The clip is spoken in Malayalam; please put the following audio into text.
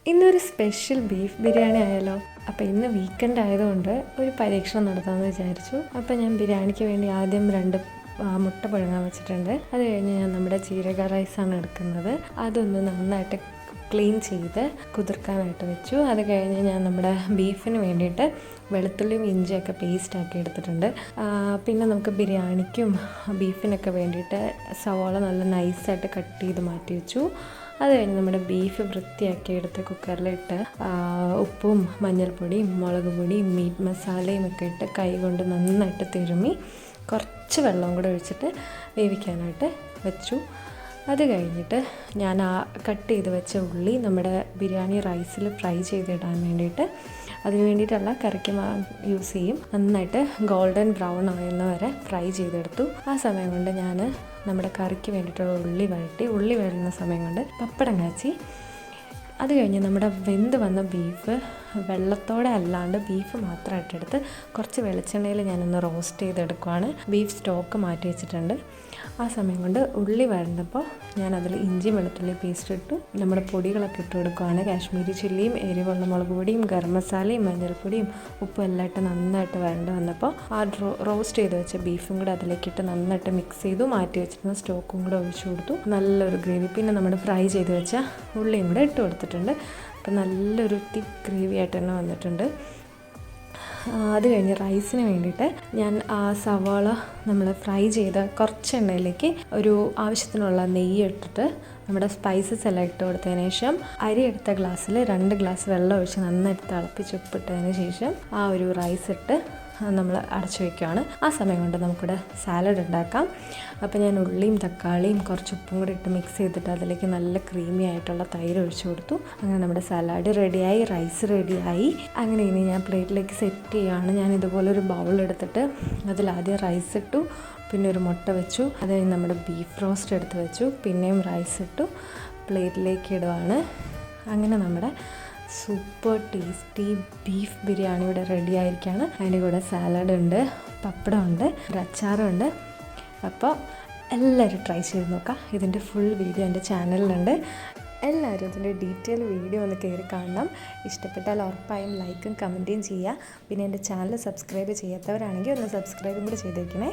ഇന്നൊരു സ്പെഷ്യൽ ബീഫ് ബിരിയാണി ആയാലോ. അപ്പോൾ ഇന്ന് വീക്കെൻഡ് ആയതുകൊണ്ട് ഒരു പരീക്ഷണം നടത്താമെന്ന് വിചാരിച്ചു. അപ്പോൾ ഞാൻ ബിരിയാണിക്ക് വേണ്ടി ആദ്യം 2 മുട്ട പുഴുങ്ങാൻ വെച്ചിട്ടുണ്ട്. അത് കഴിഞ്ഞ് ഞാൻ നമ്മുടെ ജീരക റൈസാണ് എടുക്കുന്നത്. അതൊന്ന് നന്നായിട്ട് ക്ലീൻ ചെയ്ത് കുതിർക്കാനായിട്ട് വെച്ചു. അത് കഴിഞ്ഞ് ഞാൻ നമ്മുടെ ബീഫിന് വേണ്ടിയിട്ട് വെളുത്തുള്ളിയും ഇഞ്ചിയൊക്കെ പേസ്റ്റാക്കി എടുത്തിട്ടുണ്ട്. പിന്നെ നമുക്ക് ബിരിയാണിക്കും ബീഫിനൊക്കെ വേണ്ടിയിട്ട് സവാള നല്ല നൈസായിട്ട് കട്ട് ചെയ്ത് മാറ്റി വെച്ചു. അത് കഴിഞ്ഞ് നമ്മുടെ ബീഫ് വൃത്തിയാക്കി എടുത്ത് കുക്കറിലിട്ട് ഉപ്പും മഞ്ഞൾപ്പൊടിയും മുളക് പൊടിയും മീറ്റ് മസാലയും ഒക്കെ ഇട്ട് കൈ കൊണ്ട് നന്നായിട്ട് തിരുമ്മി കുറച്ച് വെള്ളം കൂടെ ഒഴിച്ചിട്ട് വേവിക്കാനായിട്ട് വെച്ചു. അത് കഴിഞ്ഞിട്ട് ഞാൻ കട്ട് ചെയ്ത് വെച്ച ഉള്ളി നമ്മുടെ ബിരിയാണി റൈസിൽ ഫ്രൈ ചെയ്തിടാൻ വേണ്ടിയിട്ട് അതിന് വേണ്ടിയിട്ടുള്ള കറിക്ക് യൂസ് ചെയ്യും. നന്നായിട്ട് ഗോൾഡൻ ബ്രൗൺ ആവുന്ന വരെ ഫ്രൈ ചെയ്തെടുത്തു. ആ സമയം കൊണ്ട് ഞാൻ നമ്മുടെ കറിക്ക് വേണ്ടിയിട്ടുള്ള ഉള്ളി വഴറ്റുന്ന സമയം കൊണ്ട് പപ്പടം കാച്ചി. അത് കഴിഞ്ഞ് നമ്മുടെ വെന്ത് വന്ന ബീഫ് വെള്ളത്തോടെ അല്ലാണ്ട് ബീഫ് മാത്രമായിട്ടെടുത്ത് കുറച്ച് വെളിച്ചെണ്ണയിൽ ഞാനൊന്ന് റോസ്റ്റ് ചെയ്തെടുക്കുവാണ്. ബീഫ് സ്റ്റോക്ക് മാറ്റി വെച്ചിട്ടുണ്ട്. ആ സമയം കൊണ്ട് ഉള്ളി വഴണ്ടപ്പോൾ ഞാൻ അതിൽ ഇഞ്ചിയും വെളുത്തുള്ളി പേസ്റ്റ് ഇട്ടു. നമ്മുടെ പൊടികളൊക്കെ ഇട്ട് കൊടുക്കുവാണ്. കാശ്മീരി ചില്ലിയും എരിവുള്ള മുളക് പൊടിയും ഗരം മസാലയും മഞ്ഞൾപ്പൊടിയും ഉപ്പും എല്ലാം ഇട്ട് നന്നായിട്ട് വഴണ്ട് വന്നപ്പോൾ ആ റോസ്റ്റ് ചെയ്ത് വെച്ച ബീഫും കൂടെ അതിലേക്കിട്ട് നന്നായിട്ട് മിക്സ് ചെയ്തു. മാറ്റി വെച്ചിരുന്ന സ്റ്റോക്കും കൂടെ ഒഴിച്ചു കൊടുത്തു. നല്ലൊരു ഗ്രേവി. പിന്നെ നമ്മുടെ ഫ്രൈ ചെയ്ത് വെച്ച ഉള്ളിയും കൂടെ ഇട്ട് കൊടുത്തിട്ടുണ്ട്. അപ്പം നല്ലൊരു തിക്ക് ഗ്രേവി ആയിട്ട് തന്നെ വന്നിട്ടുണ്ട്. അത് കഴിഞ്ഞ് റൈസിന് വേണ്ടിയിട്ട് ഞാൻ സവാള നമ്മൾ ഫ്രൈ ചെയ്ത കുറച്ച് എണ്ണയിലേക്ക് ഒരു ആവശ്യത്തിനുള്ള നെയ്യ് ഇട്ടിട്ട് നമ്മുടെ സ്പൈസസ് എല്ലാം ഇട്ട് കൊടുത്തതിന് ശേഷം അരി എടുത്ത ഗ്ലാസ്സിൽ 2 ഗ്ലാസ് വെള്ളം ഒഴിച്ച് നന്നായിട്ട് തിളപ്പിച്ച് ഉപ്പിട്ടതിന് ശേഷം ആ ഒരു റൈസ് ഇട്ട് നമ്മൾ അടച്ചു വയ്ക്കുകയാണ്. ആ സമയം കൊണ്ട് നമുക്കിവിടെ സാലഡ് ഉണ്ടാക്കാം. അപ്പോൾ ഞാൻ ഉള്ളിയും തക്കാളിയും കുറച്ച് ഉപ്പും കൂടി ഇട്ട് മിക്സ് ചെയ്തിട്ട് അതിലേക്ക് നല്ല ക്രീമി ആയിട്ടുള്ള തൈര് ഒഴിച്ചു കൊടുത്തു. അങ്ങനെ നമ്മുടെ സലാഡ് റെഡിയായി, റൈസ് റെഡിയായി. അങ്ങനെ ഇനി ഞാൻ പ്ലേറ്റിലേക്ക് സെറ്റ് ചെയ്യുകയാണ്. ഞാൻ ഇതുപോലൊരു ബൗൾ എടുത്തിട്ട് അതിലാദ്യം റൈസ് ഇട്ടു, പിന്നെ ഒരു മുട്ട വെച്ചു. അത് കഴിഞ്ഞ് നമ്മുടെ ബീഫ് റോസ്റ്റ് എടുത്ത് വെച്ചു, പിന്നെയും റൈസ് ഇട്ടു, പ്ലേറ്റിലേക്ക് ഇടുവാണ്. അങ്ങനെ നമ്മുടെ സൂപ്പർ ടേസ്റ്റി ബീഫ് ബിരിയാണി ഇവിടെ റെഡി ആയിരിക്കുകയാണ്. അതിൻ്റെ കൂടെ സാലഡ് ഉണ്ട്, പപ്പടമുണ്ട്, ഒരു അച്ചാറുണ്ട്. അപ്പോൾ എല്ലാവരും ട്രൈ ചെയ്ത് നോക്കാം. ഇതിൻ്റെ ഫുൾ വീഡിയോ എൻ്റെ ചാനലിലുണ്ട്. എല്ലാവരും ഇതിൻ്റെ ഡീറ്റെയിൽ വീഡിയോ ഒന്ന് കയറി കാണണം. ഇഷ്ടപ്പെട്ടാൽ ഉറപ്പായും ലൈക്കും കമൻറ്റും ചെയ്യുക. പിന്നെ എൻ്റെ ചാനൽ സബ്സ്ക്രൈബ് ചെയ്യാത്തവരാണെങ്കിൽ ഒന്ന് സബ്സ്ക്രൈബും കൂടി ചെയ്തേക്കണേ.